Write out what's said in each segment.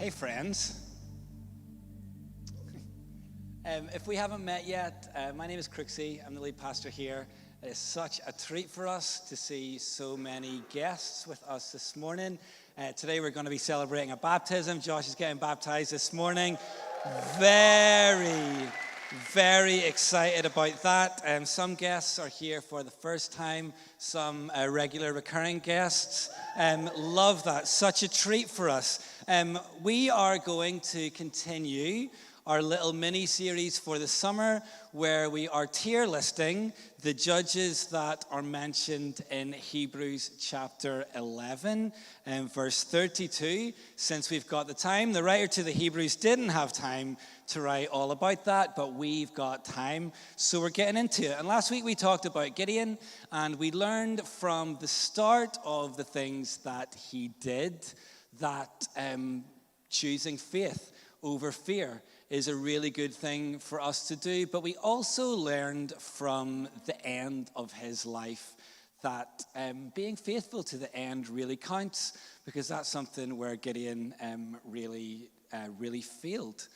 Hey friends, if we haven't met yet, my name is Crooksy. I'm the lead pastor here. It is such a treat for us to see so many guests with us this morning. Today we're going to be celebrating a baptism. Josh is getting baptized this morning. Very excited about that. Some guests are here for the first time, some regular recurring guests. Love that. Such a treat for us. We are going to continue our little mini-series for the summer where we are tier listing the judges that are mentioned in Hebrews chapter 11 and verse 32. Since we've got the time, the writer to the Hebrews didn't have time to write all about that, but we've got time, so we're getting into it. And last week we talked about Gideon, and we learned from the start of the things that he did that choosing faith over fear is a really good thing for us to do. But we also learned from the end of his life that being faithful to the end really counts, because that's something where Gideon really failed.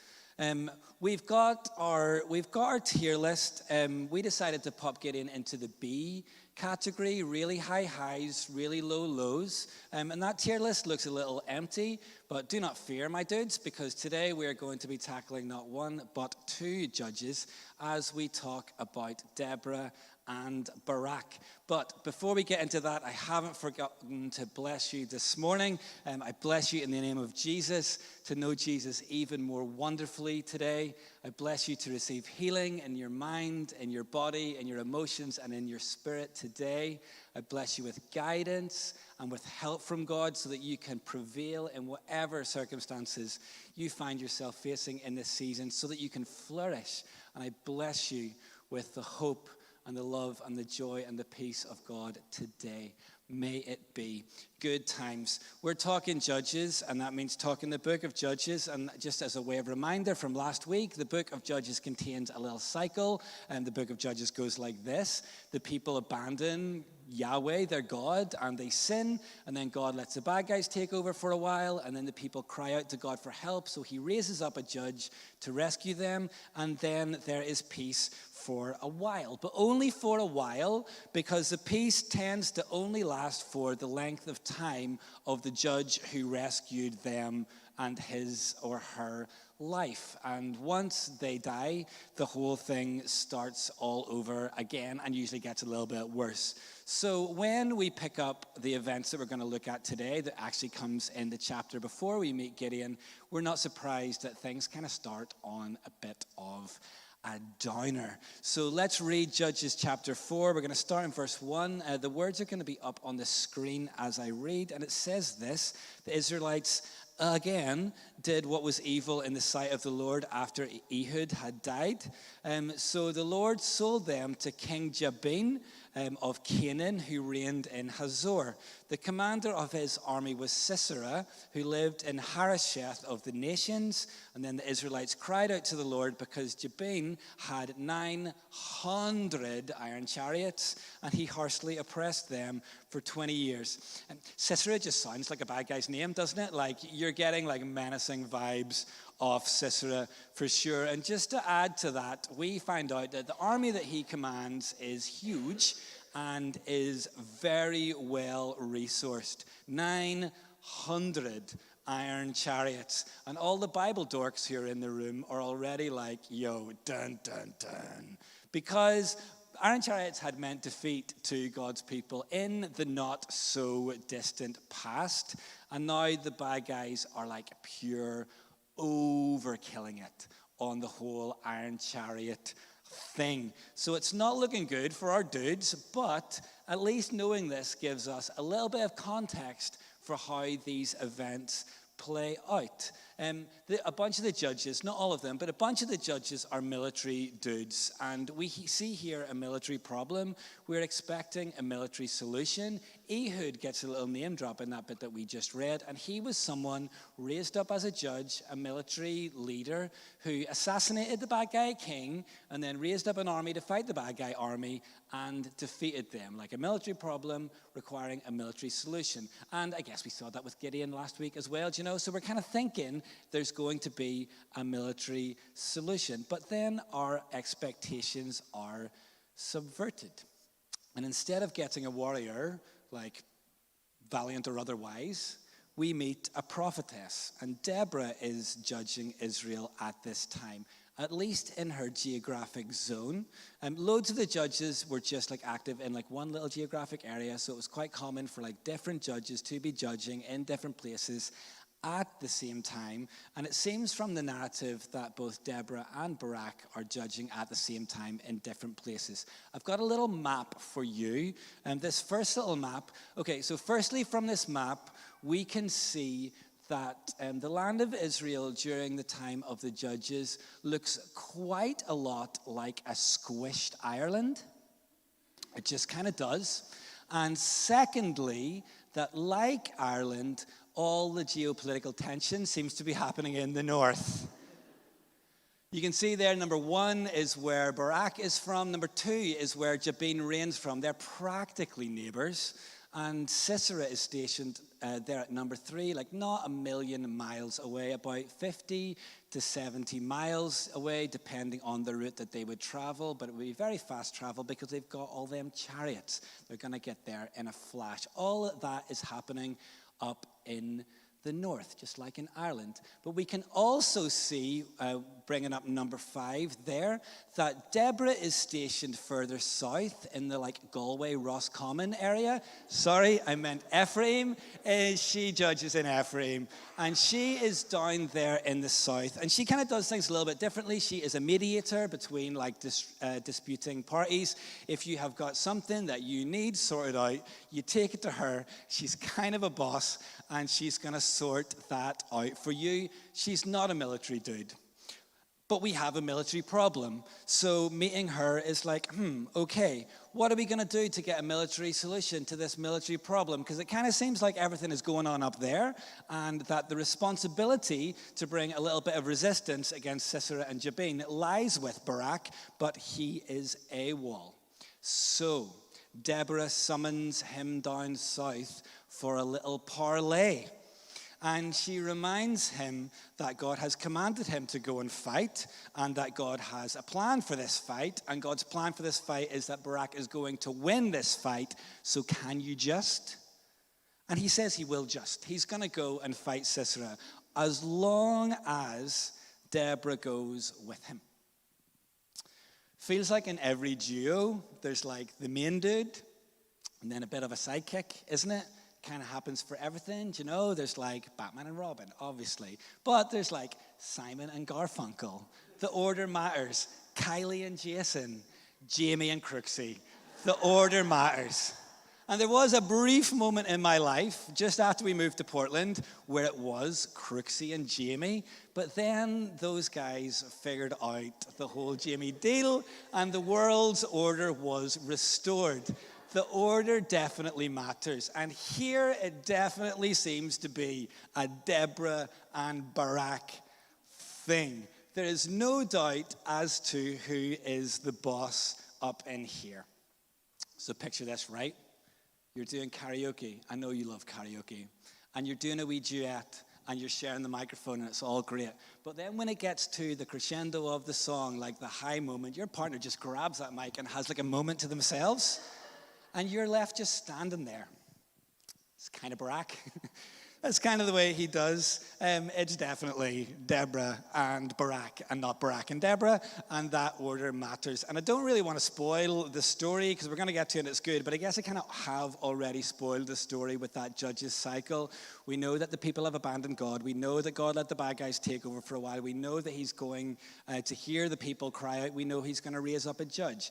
We've got our tier list. We decided to pop Gideon into the B category, really high highs, really low lows. And that tier list looks a little empty, but do not fear, my dudes, because today we are going to be tackling not one, but two judges as we talk about Deborah and Barak. But before we get into that, I haven't forgotten to bless you this morning. I bless you in the name of Jesus, to know Jesus even more wonderfully today. I bless you to receive healing in your mind, in your body, in your emotions, and in your spirit today. I bless you with guidance and with help from God so that you can prevail in whatever circumstances you find yourself facing in this season, so that you can flourish. And I bless you with the hope and the love and the joy and the peace of God today. May it be good times. We're talking Judges, and that means talking the book of Judges. And just as a way of reminder from last week, the book of Judges contains a little cycle, and the book of Judges goes like this. The people abandon Yahweh, their God, and they sin, and then God lets the bad guys take over for a while, and then the people cry out to God for help, so he raises up a judge to rescue them, and then there is peace for a while, but only for a while, because the peace tends to only last for the length of time of the judge who rescued them and his or her life. And once they die, the whole thing starts all over again and usually gets a little bit worse. So when we pick up the events that we're going to look at today, that actually comes in the chapter before we meet Gideon, we're not surprised that things kind of start on a bit of a downer. So let's read Judges chapter 4. We're going to start in verse 1. The words are going to be up on the screen as I read, and it says this: the Israelites again did what was evil in the sight of the Lord after Ehud had died. So the Lord sold them to King Jabin of Canaan, who reigned in Hazor. The commander of his army was Sisera, who lived in Harosheth of the nations. And then the Israelites cried out to the Lord because Jabin had 900 iron chariots, and he harshly oppressed them for 20 years. And Sisera just sounds like a bad guy's name, doesn't it? Like, you're getting like menacing vibes of Sisera for sure. And just to add to that, we find out that the army that he commands is huge and is very well resourced. 900 iron chariots. And all the Bible dorks here in the room are already like, yo, dun, dun, dun. Because iron chariots had meant defeat to God's people in the not so distant past. And now the bad guys are like pure overkilling it on the whole iron chariot thing. So it's not looking good for our dudes, but at least knowing this gives us a little bit of context for how these events play out. A bunch of the judges, not all of them, but a bunch of the judges are military dudes. And we see here a military problem. We're expecting a military solution. Ehud gets a little name drop in that bit that we just read, and he was someone raised up as a judge, a military leader, who assassinated the bad guy king, and then raised up an army to fight the bad guy army, and defeated them, like a military problem requiring a military solution. And I guess we saw that with Gideon last week as well, so we're kind of thinking there's going to be a military solution. But then our expectations are subverted. And instead of getting a warrior, like valiant or otherwise, we meet a prophetess. And Deborah is judging Israel at this time, at least in her geographic zone. Loads of the judges were just like active in like one little geographic area, so it was quite common for like different judges to be judging in different places at the same time. And it seems from the narrative that both Deborah and Barak are judging at the same time in different places. I've got a little map for you, and this first little map, okay, so firstly from this map, we can see that the land of Israel during the time of the judges looks quite a lot like a squished Ireland. It just kind of does. And secondly, that like Ireland, all the geopolitical tension seems to be happening in the north. You can see there, number 1 is where Barak is from. Number 2 is where Jabin reigns from. They're practically neighbors. And Sisera is stationed there at number 3, like not a million miles away, about 50 to 70 miles away, depending on the route that they would travel. But it would be very fast travel because they've got all them chariots. They're going to get there in a flash. All of that is happening up in the north, just like in Ireland. But we can also see, bringing up number 5 there, that Deborah is stationed further south in the like Galway, Roscommon area. Sorry, I meant Ephraim. She judges in Ephraim. And she is down there in the south. And she kind of does things a little bit differently. She is a mediator between like disputing parties. If you have got something that you need sorted out, you take it to her. She's kind of a boss, and she's going to sort that out for you. She's not a military dude. But we have a military problem. So meeting her is like, okay, what are we going to do to get a military solution to this military problem? Because it kind of seems like everything is going on up there, and that the responsibility to bring a little bit of resistance against Sisera and Jabin lies with Barak, but he is AWOL. So Deborah summons him down south for a little parley. And she reminds him that God has commanded him to go and fight, and that God has a plan for this fight. And God's plan for this fight is that Barak is going to win this fight. So can you just? And he says he will just. He's going to go and fight Sisera as long as Deborah goes with him. Feels like in every duo, there's like the main dude, and then a bit of a sidekick, isn't it? Kind of happens for everything, there's like Batman and Robin, obviously, but there's like Simon and Garfunkel, the order matters, Kylie and Jason, Jamie and Crooksy, the order matters. And there was a brief moment in my life just after we moved to Portland where it was Crooksy and Jamie, but then those guys figured out the whole Jamie deal, and the world's order was restored. The order definitely matters. And here it definitely seems to be a Deborah and Barak thing. There is no doubt as to who is the boss up in here. So picture this, right? You're doing karaoke. I know you love karaoke. And you're doing a wee duet, and you're sharing the microphone, and it's all great. But then when it gets to the crescendo of the song, like the high moment, your partner just grabs that mic and has like a moment to themselves. And you're left just standing there. It's kind of Barak. That's kind of the way he does. It's definitely Deborah and Barak, and not Barak and Deborah, and that order matters. And I don't really want to spoil the story, because we're going to get to it and it's good, but I guess I kind of have already spoiled the story with that judges cycle. We know that the people have abandoned God. We know that God let the bad guys take over for a while. We know that he's going to hear the people cry out. We know he's going to raise up a judge.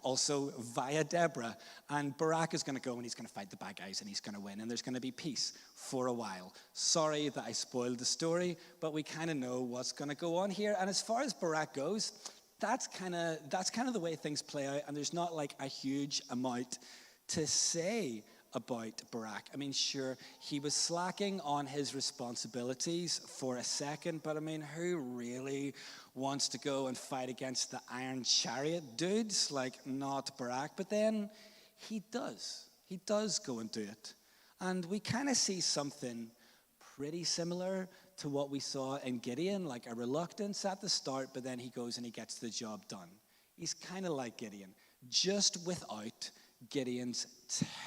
Also via Deborah. And Barak is going to go and he's going to fight the bad guys and he's going to win. And there's going to be peace for a while. Sorry that I spoiled the story, but we kind of know what's going to go on here. And as far as Barak goes, that's kind of the way things play out. And there's not like a huge amount to say about Barak. I mean, sure, he was slacking on his responsibilities for a second, but I mean, who really wants to go and fight against the iron chariot dudes? Like, not Barak. But then he does. He does go and do it. And we kind of see something pretty similar to what we saw in Gideon, like a reluctance at the start, but then he goes and he gets the job done. He's kind of like Gideon, just without Gideon's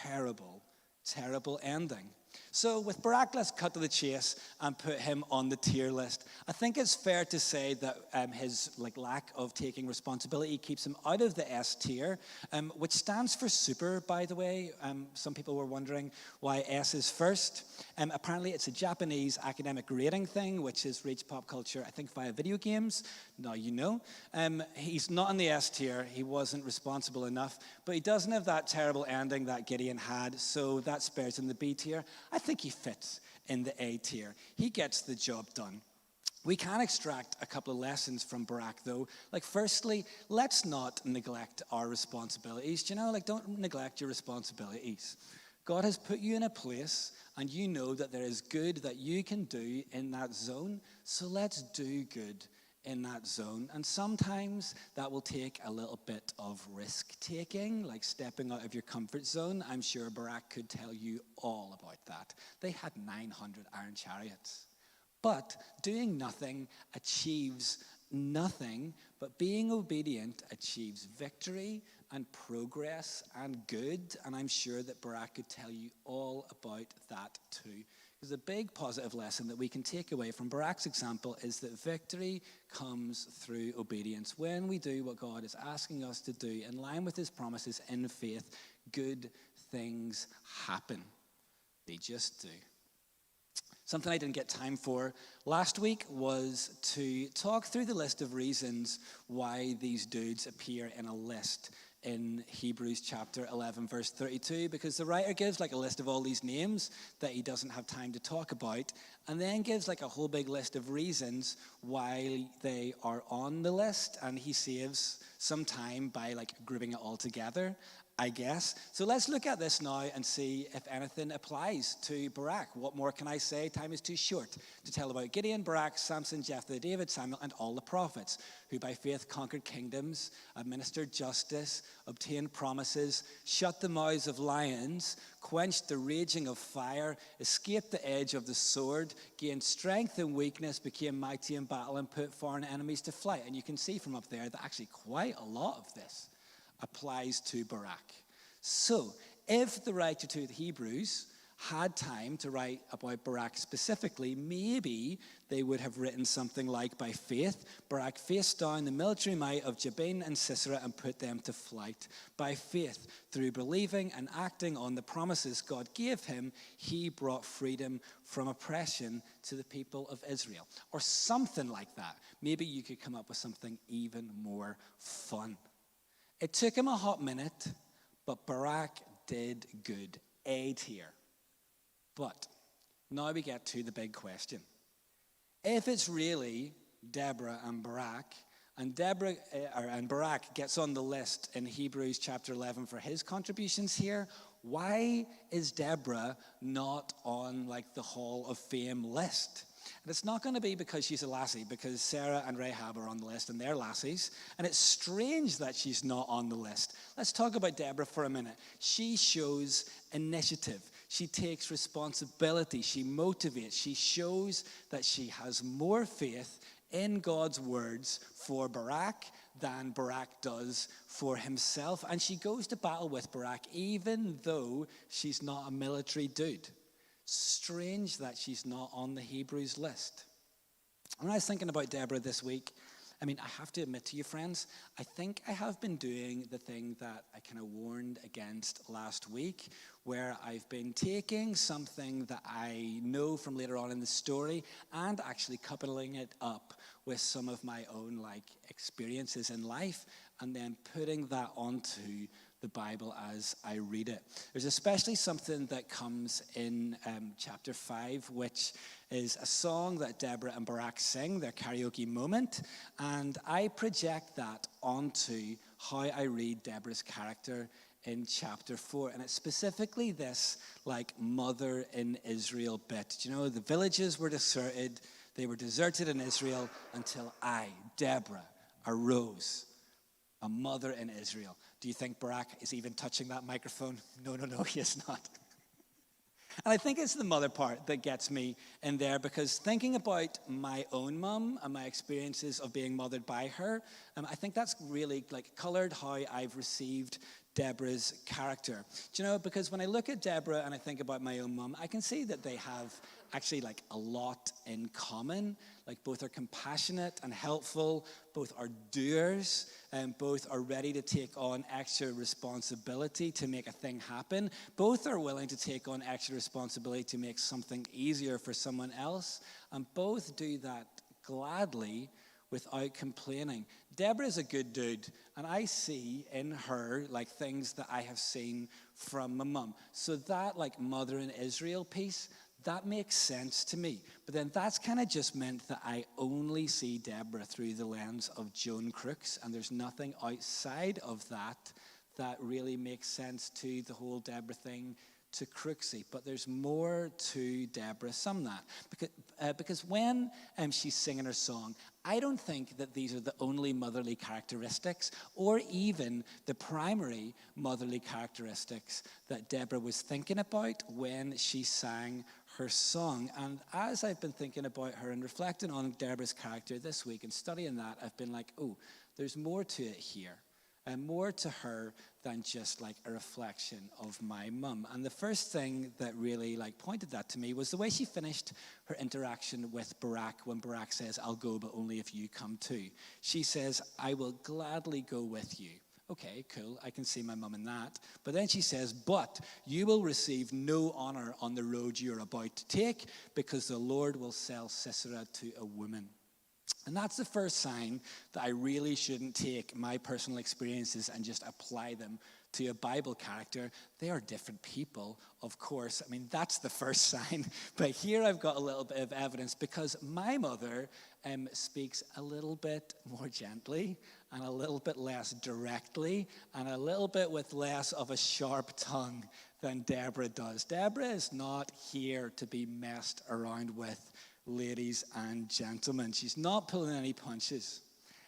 terrible, terrible ending. So with Barak, let's cut to the chase and put him on the tier list. I think it's fair to say that his lack of taking responsibility keeps him out of the S tier, which stands for super, by the way. Some people were wondering why S is first. Apparently, it's a Japanese academic rating thing, which has reached pop culture, I think, via video games. Now you know. He's not in the S tier. He wasn't responsible enough. But he doesn't have that terrible ending that Gideon had, so that spares him the B tier. I think he fits in the A tier. He gets the job done. We can extract a couple of lessons from Barak, though. Firstly, let's not neglect our responsibilities. Don't neglect your responsibilities. God has put you in a place, and you know that there is good that you can do in that zone, so let's do good in that zone. And sometimes that will take a little bit of risk-taking, like stepping out of your comfort zone. I'm sure Barak could tell you all about that. They had 900 iron chariots. But doing nothing achieves nothing, but being obedient achieves victory and progress and good. And I'm sure that Barak could tell you all about that too. Because a big positive lesson that we can take away from Barak's example is that victory comes through obedience. When we do what God is asking us to do in line with his promises in faith, good things happen. They just do. Something I didn't get time for last week was to talk through the list of reasons why these dudes appear in a list in Hebrews chapter 11, verse 32, because the writer gives a list of all these names that he doesn't have time to talk about, and then gives a whole big list of reasons why they are on the list, and he saves some time by grouping it all together, I guess. So let's look at this now and see if anything applies to Barak. What more can I say? Time is too short to tell about Gideon, Barak, Samson, Jephthah, David, Samuel, and all the prophets, who by faith conquered kingdoms, administered justice, obtained promises, shut the mouths of lions, quenched the raging of fire, escaped the edge of the sword, gained strength in weakness, became mighty in battle, and put foreign enemies to flight. And you can see from up there that actually quite a lot of this applies to Barak. So, if the writer to the Hebrews had time to write about Barak specifically, maybe they would have written something like, by faith, Barak faced down the military might of Jabin and Sisera and put them to flight. By faith, through believing and acting on the promises God gave him, he brought freedom from oppression to the people of Israel. Or something like that. Maybe you could come up with something even more fun. It took him a hot minute, but Barak did good. A tier. But now we get to the big question. If it's really Deborah and Barak, and Barak gets on the list in Hebrews chapter 11 for his contributions here, why is Deborah not on the Hall of Fame list? And it's not going to be because she's a lassie, because Sarah and Rahab are on the list and they're lassies. And it's strange that she's not on the list. Let's talk about Deborah for a minute. She shows initiative. She takes responsibility. She motivates. She shows that she has more faith in God's words for Barak than Barak does for himself. And she goes to battle with Barak even though she's not a military dude. Strange that she's not on the Hebrews list. When I was thinking about Deborah this week, I have to admit to you, friends, I think I have been doing the thing that I kind of warned against last week, where I've been taking something that I know from later on in the story and actually coupling it up with some of my own experiences in life, and then putting that onto the Bible as I read it. There's especially something that comes in chapter 5, which is a song that Deborah and Barak sing, their karaoke moment, and I project that onto how I read Deborah's character in chapter 4. And it's specifically this, like, mother in Israel bit. Do you know, the villages were deserted. They were deserted in Israel until I, Deborah, arose, a mother in Israel. Do you think Barak is even touching that microphone? No, he is not. And I think it's the mother part that gets me in there, because thinking about my own mum and my experiences of being mothered by her, I think that's really like colored how I've received Deborah's character. Do you know, because when I look at Deborah and I think about my own mum, I can see that they have actually like a lot in common. Like, both are compassionate and helpful, both are doers, and both are ready to take on extra responsibility to make a thing happen. Both are willing to take on extra responsibility to make something easier for someone else, and both do that gladly without complaining. Deborah is a good dude, and I see in her like things that I have seen from my mum. So that like mother in Israel piece, that makes sense to me. But then that's kind of just meant that I only see Deborah through the lens of Joan Crooks, and there's nothing outside of that that really makes sense to the whole Deborah thing, to Crooksy. But there's more to Deborah, some that. Because when she's singing her song, I don't think that these are the only motherly characteristics, or even the primary motherly characteristics that Deborah was thinking about when she sang her song. And as I've been thinking about her and reflecting on Deborah's character this week and studying that, I've been like, oh, there's more to it here, and more to her than just like a reflection of my mum. And the first thing that really like pointed that to me was the way she finished her interaction with Barak, when Barak says, I'll go, but only if you come too. She says, I will gladly go with you. Okay, cool, I can see my mum in that. But then she says, but you will receive no honor on the road you're about to take, because the Lord will sell Sisera to a woman. And that's the first sign that I really shouldn't take my personal experiences and just apply them to a Bible character. They are different people, of course. I mean, that's the first sign. But here I've got a little bit of evidence, because my mother speaks a little bit more gently and a little bit less directly and a little bit with less of a sharp tongue than Deborah does. Deborah is not here to be messed around with, ladies and gentlemen. She's not pulling any punches.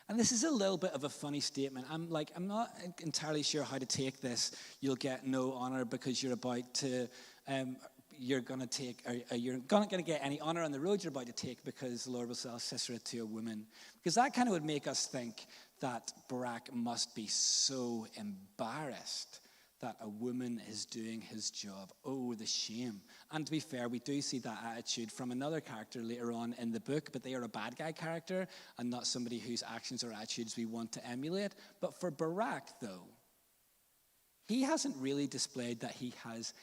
And this is a little bit of a funny statement. I'm not entirely sure how to take this. You'll get no honor because you're about to, you're going to get any honor on the road you're about to take, because the Lord will sell Sisera to a woman. Because that kind of would make us think that Barak must be so embarrassed that a woman is doing his job. Oh, the shame. And to be fair, we do see that attitude from another character later on in the book, but they are a bad guy character and not somebody whose actions or attitudes we want to emulate. But for Barak, though, he hasn't really displayed that he has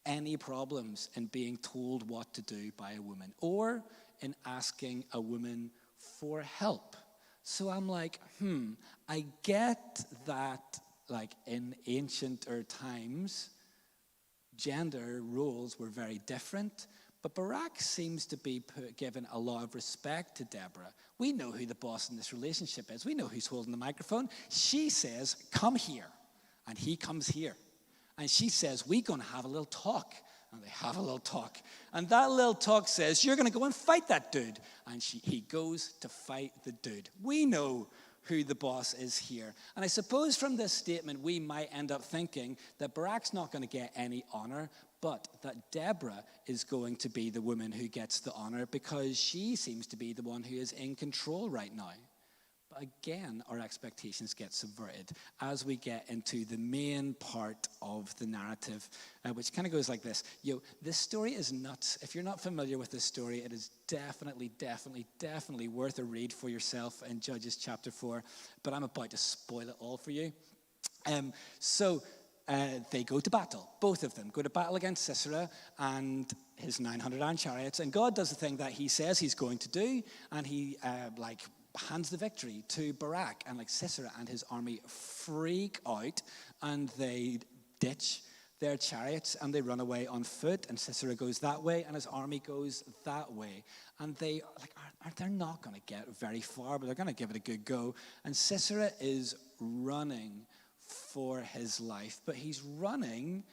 any problems in being told what to do by a woman, or in asking a woman for help. So I'm like, I get that, like, in ancienter times, gender roles were very different, but Barak seems to be given a lot of respect to Deborah. We know who the boss in this relationship is. We know who's holding the microphone. She says, come here, and he comes here. And she says, we're going to have a little talk. And they have a little talk. And that little talk says, you're going to go and fight that dude. And he goes to fight the dude. We know who the boss is here. And I suppose from this statement, we might end up thinking that Barak's not going to get any honor, but that Deborah is going to be the woman who gets the honor, because she seems to be the one who is in control right now. But again, our expectations get subverted as we get into the main part of the narrative, which kind of goes like this. This story is nuts. If you're not familiar with this story, it is definitely worth a read for yourself in Judges chapter 4. But I'm about to spoil it all for you. They go to battle. Both of them go to battle against Sisera and his 900 iron chariots. And God does the thing that he says he's going to do. And he, hands the victory to Barak, and Sisera and his army freak out, and they ditch their chariots and they run away on foot, and Sisera goes that way and his army goes that way, and they they're not going to get very far, but they're going to give it a good go. And Sisera is running for his life, but he's running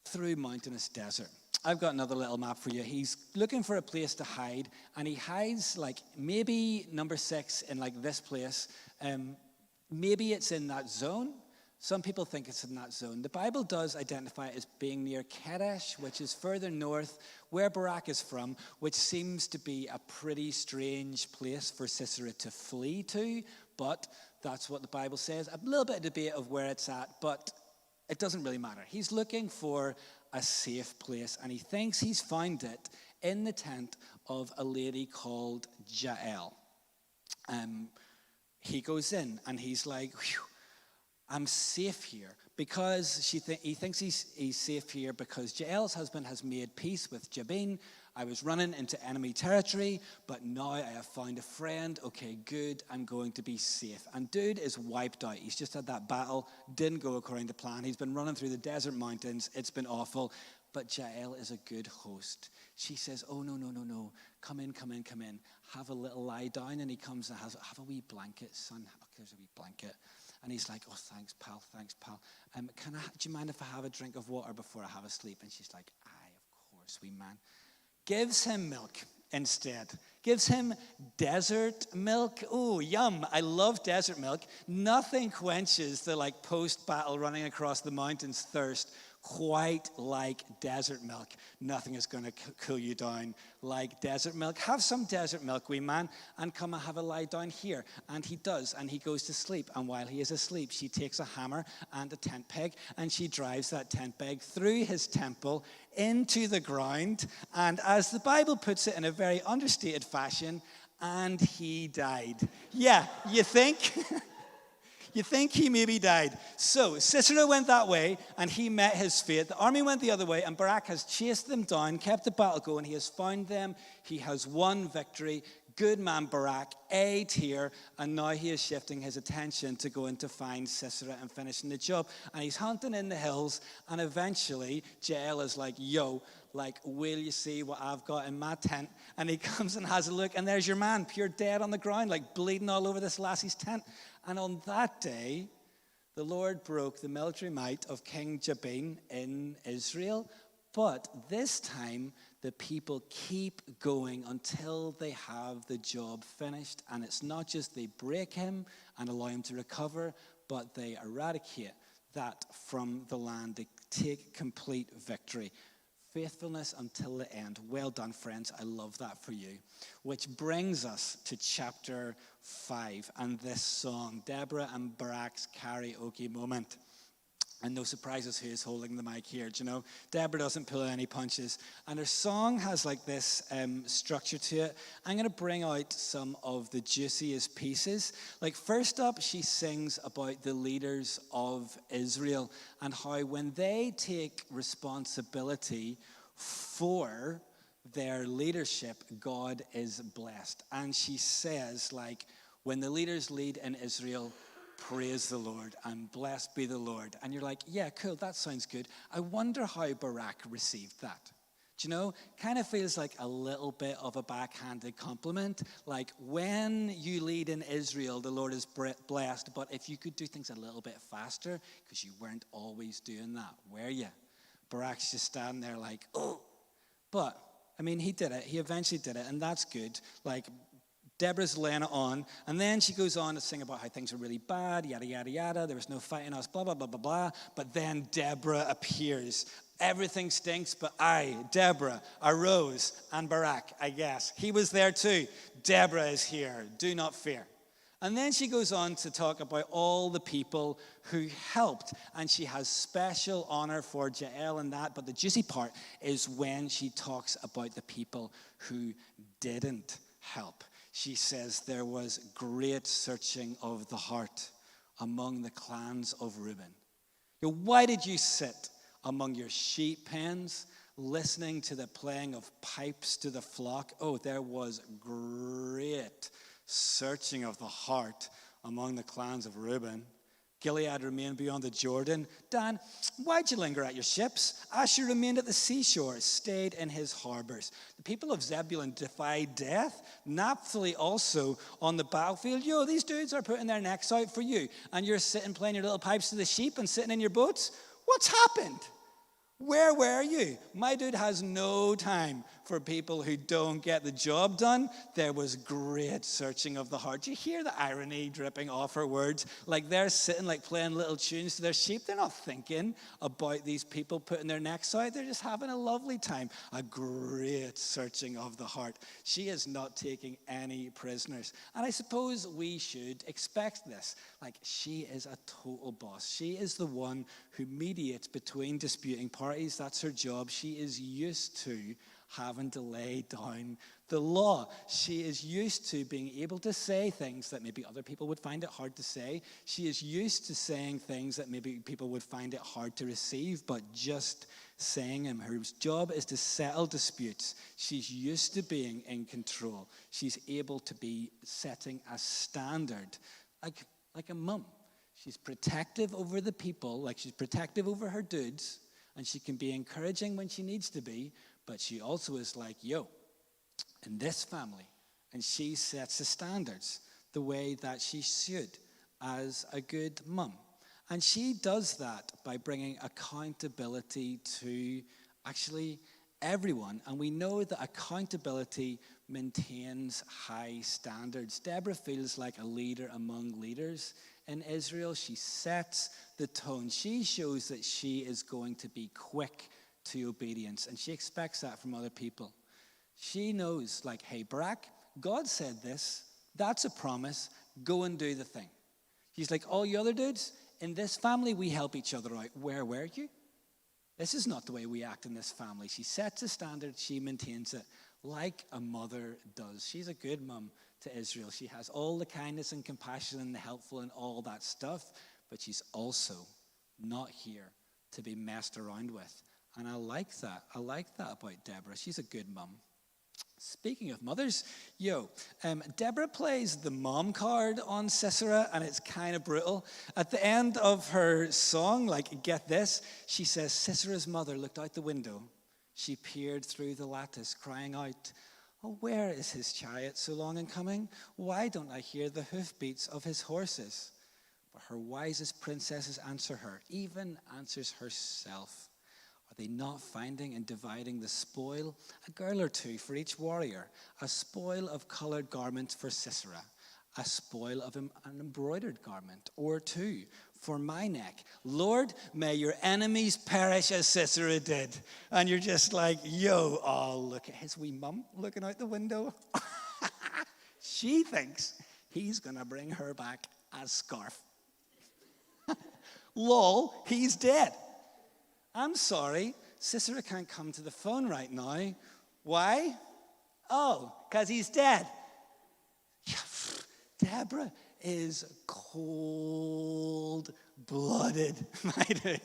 through mountainous desert. I've got another little map for you. He's looking for a place to hide, and he hides like maybe number 6 in like this place. Maybe it's in that zone. Some people think it's in that zone. The Bible does identify it as being near Kadesh, which is further north, where Barak is from, which seems to be a pretty strange place for Sisera to flee to, but that's what the Bible says. A little bit of debate of where it's at, but it doesn't really matter. He's looking for a safe place, and he thinks he's found it in the tent of a lady called Jael. He goes in, and he's like, I'm safe here, because he thinks he's safe here because Jael's husband has made peace with Jabin. I was running into enemy territory, but now I have found a friend. Okay, good, I'm going to be safe. And dude is wiped out. He's just had that battle, didn't go according to plan. He's been running through the desert mountains. It's been awful. But Jael is a good host. She says, oh, no. Come in. Have a little lie down. And he comes and have a wee blanket, son. Okay, there's a wee blanket. And he's like, oh, thanks, pal. Do you mind if I have a drink of water before I have a sleep? And she's like, aye, of course, wee man. Gives him milk instead. Gives him desert milk. Oh, yum. I love desert milk. Nothing quenches the like post-battle running across the mountains thirst quite like desert milk. Nothing is going to cool you down like desert milk. Have some desert milk, wee man, and come and have a lie down here. And he does, and he goes to sleep. And while he is asleep, she takes a hammer and a tent peg, and she drives that tent peg through his temple into the ground. And as the Bible puts it in a very understated fashion, and he died. Yeah, you think? You think he maybe died. So Sisera went that way, and he met his fate. The army went the other way, and Barak has chased them down, kept the battle going. He has found them. He has won victory. Good man Barak, A tier, and now he is shifting his attention to going to find Sisera and finishing the job. And he's hunting in the hills, and eventually Jael is like, yo, like, will you see what I've got in my tent? And he comes and has a look, and there's your man, pure dead on the ground, like bleeding all over this lassie's tent. And on that day, the Lord broke the military might of King Jabin in Israel. But this time, the people keep going until they have the job finished. And it's not just they break him and allow him to recover, but they eradicate that from the land. They take complete victory. Faithfulness until the end. Well done, friends. I love that for you. Which brings us to chapter 5 and this song, Deborah and Barak's karaoke moment. And no surprises who is holding the mic here. Do you know? Deborah doesn't pull any punches. And her song has like this structure to it. I'm going to bring out some of the juiciest pieces. Like first up, she sings about the leaders of Israel and how when they take responsibility for their leadership, God is blessed. And she says like, when the leaders lead in Israel, praise the Lord and blessed be the Lord. And you're like, yeah, cool, that sounds good. I wonder how Barak received that. Do you know? Kind of feels like a little bit of a backhanded compliment. Like when you lead in Israel, the Lord is blessed. But if you could do things a little bit faster, because you weren't always doing that, were you? Barak's just standing there like, oh. But, I mean, he did it. He eventually did it. And that's good. Like, Deborah's laying it on, and then she goes on to sing about how things are really bad, yada, yada, yada. There was no fighting us, blah, blah, blah, blah, blah. But then Deborah appears. Everything stinks, but I, Deborah, arose, and Barak, I guess. He was there too. Deborah is here. Do not fear. And then she goes on to talk about all the people who helped. And she has special honor for Jael and that. But the juicy part is when she talks about the people who didn't help. She says there was great searching of the heart among the clans of Reuben. Why did you sit among your sheep pens, listening to the playing of pipes to the flock? Oh, there was great searching of the heart among the clans of Reuben. Gilead remained beyond the Jordan. Dan, why'd you linger at your ships? Asher remained at the seashore, stayed in his harbors. The people of Zebulun defied death. Naphtali also on the battlefield. Yo, these dudes are putting their necks out for you. And you're sitting playing your little pipes to the sheep and sitting in your boats? What's happened? Where were you? My dude has no time for people who don't get the job done. There was great searching of the heart. Do you hear the irony dripping off her words? Like they're sitting like playing little tunes to their sheep. They're not thinking about these people putting their necks out. They're just having a lovely time. A great searching of the heart. She is not taking any prisoners. And I suppose we should expect this. Like she is a total boss. She is the one who mediates between disputing parties. That's her job. She is used to having to lay down the law. She is used to being able to say things that maybe other people would find it hard to say. She is used to saying things that maybe people would find it hard to receive, but just saying them. Her job is to settle disputes. She's used to being in control. She's able to be setting a standard, like a mum. She's protective over the people, like she's protective over her dudes, and she can be encouraging when she needs to be, but she also is like, yo, in this family, and she sets the standards the way that she should as a good mum. And she does that by bringing accountability to actually everyone. And we know that accountability maintains high standards. Deborah feels like a leader among leaders in Israel. She sets the tone. She shows that she is going to be quick to obedience, and she expects that from other people. She knows, like, hey, Barak, God said this. That's a promise. Go and do the thing. She's like, all you other dudes, in this family, we help each other out. Where were you? This is not the way we act in this family. She sets a standard. She maintains it like a mother does. She's a good mum to Israel. She has all the kindness and compassion and the helpful and all that stuff, but she's also not here to be messed around with. And I like that. I like that about Deborah. She's a good mum. Speaking of mothers, Deborah plays the mom card on Sisera, and it's kind of brutal. At the end of her song, like, get this, she says, Sisera's mother looked out the window. She peered through the lattice, crying out, oh, where is his chariot so long in coming? Why don't I hear the hoofbeats of his horses? But her wisest princesses answer her, even answers herself. Are they not finding and dividing the spoil? A girl or two for each warrior, a spoil of colored garments for Sisera, a spoil of an embroidered garment or two for my neck. Lord, may your enemies perish as Sisera did. And you're just like, yo, oh, look at his wee mum looking out the window. She thinks he's going to bring her back as scarf. Lol, he's dead. I'm sorry, Sisera can't come to the phone right now. Why? Oh, because he's dead. Deborah is cold-blooded, my dude.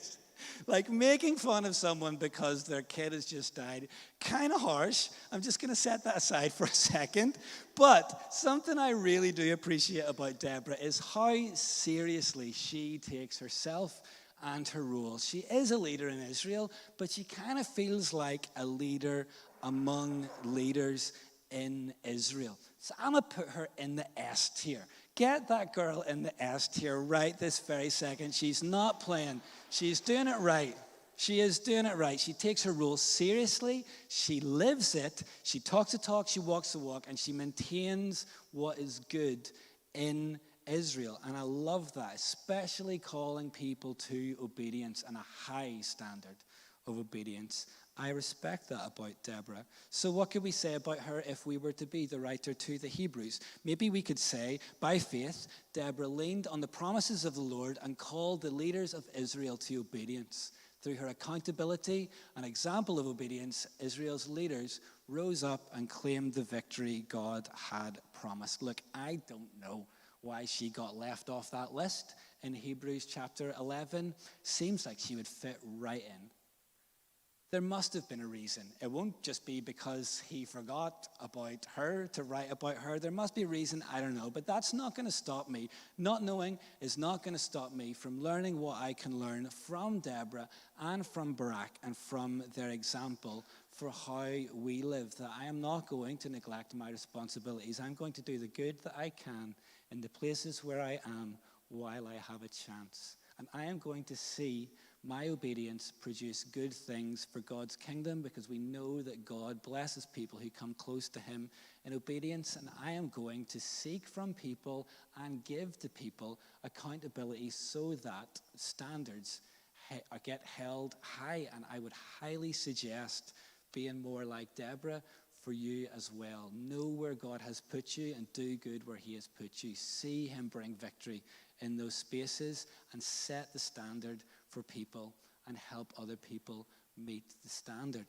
Like making fun of someone because their kid has just died, kind of harsh. I'm just going to set that aside for a second. But something I really do appreciate about Deborah is how seriously she takes herself and her role. She is a leader in Israel, but she kind of feels like a leader among leaders in Israel. So I'm going to put her in the S tier. Get that girl in the S tier right this very second. She's not playing. She's doing it right. She is doing it right. She takes her role seriously. She lives it. She talks the talk. She walks the walk. And she maintains what is good in Israel. And I love that, especially calling people to obedience and a high standard of obedience. I respect that about Deborah. So what could we say about her if we were to be the writer to the Hebrews? Maybe we could say, by faith, Deborah leaned on the promises of the Lord and called the leaders of Israel to obedience. Through her accountability and example of obedience, Israel's leaders rose up and claimed the victory God had promised. Look, I don't know why she got left off that list in Hebrews chapter 11. Seems like she would fit right in. There must have been a reason. It won't just be because he forgot about her to write about her. There must be a reason, I don't know. But that's not going to stop me. Not knowing is not going to stop me from learning what I can learn from Deborah and from Barak and from their example for how we live. That I am not going to neglect my responsibilities. I'm going to do the good that I can in the places where I am while I have a chance. And I am going to see my obedience produce good things for God's kingdom, because we know that God blesses people who come close to him in obedience. And I am going to seek from people and give to people accountability so that standards get held high. And I would highly suggest being more like Deborah for you as well. Know where God has put you and do good where he has put you. See him bring victory in those spaces and set the standard for people and help other people meet the standard.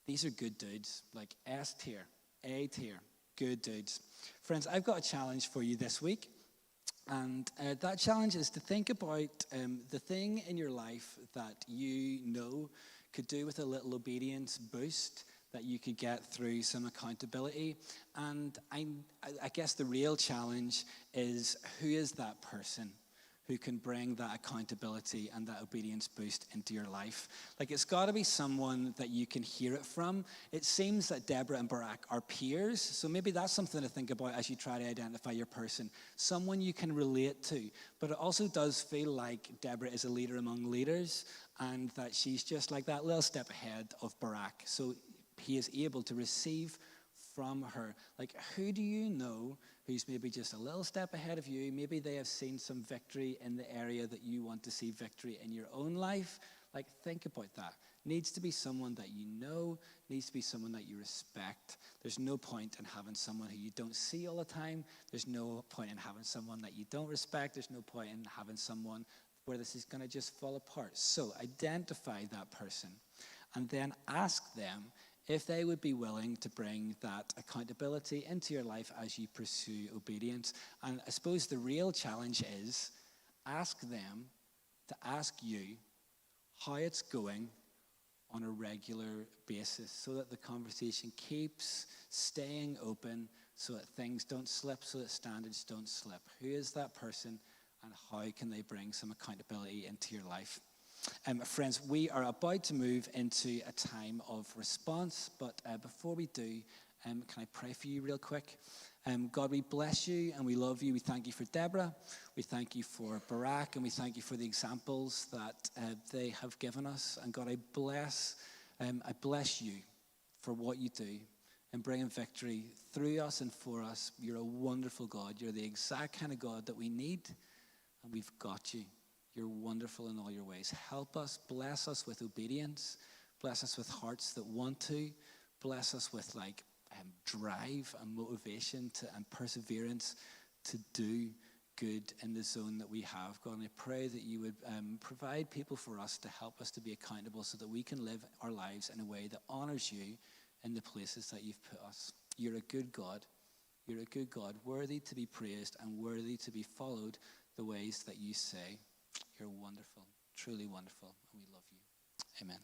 These are good dudes, like S tier, A tier, good dudes. Friends, I've got a challenge for you this week. And that challenge is to think about the thing in your life that you know could do with a little obedience boost that you could get through some accountability. And I guess the real challenge is, who is that person who can bring that accountability and that obedience boost into your life? Like, it's got to be someone that you can hear it from. It seems that Deborah and Barak are peers, so maybe that's something to think about as you try to identify your person. Someone you can relate to. But it also does feel like Deborah is a leader among leaders, and that she's just like that little step ahead of Barak. So he is able to receive from her. Like, who do you know who's maybe just a little step ahead of you? Maybe they have seen some victory in the area that you want to see victory in your own life. Like, think about that. Needs to be someone that you know, needs to be someone that you respect. There's no point in having someone who you don't see all the time. There's no point in having someone that you don't respect. There's no point in having someone where this is going to just fall apart. So identify that person and then ask them if they would be willing to bring that accountability into your life as you pursue obedience. And I suppose the real challenge is, ask them to ask you how it's going on a regular basis, so that the conversation keeps staying open, so that things don't slip, so that standards don't slip. Who is that person, and how can they bring some accountability into your life? Friends, we are about to move into a time of response, but before we do, can I pray for you real quick? God, we bless you and we love you. We thank you for Deborah. We thank you for Barak, and we thank you for the examples that they have given us. And God, I bless you for what you do in bringing victory through us and for us. You're a wonderful God. You're the exact kind of God that we need, and we've got you. You're wonderful in all your ways. Help us, bless us with obedience. Bless us with hearts that want to. Bless us with drive and motivation and perseverance to do good in the zone that we have. God, and I pray that you would provide people for us to help us to be accountable, so that we can live our lives in a way that honors you in the places that you've put us. You're a good God. You're a good God, worthy to be praised and worthy to be followed the ways that you say. You're wonderful, truly wonderful, and we love you. Amen.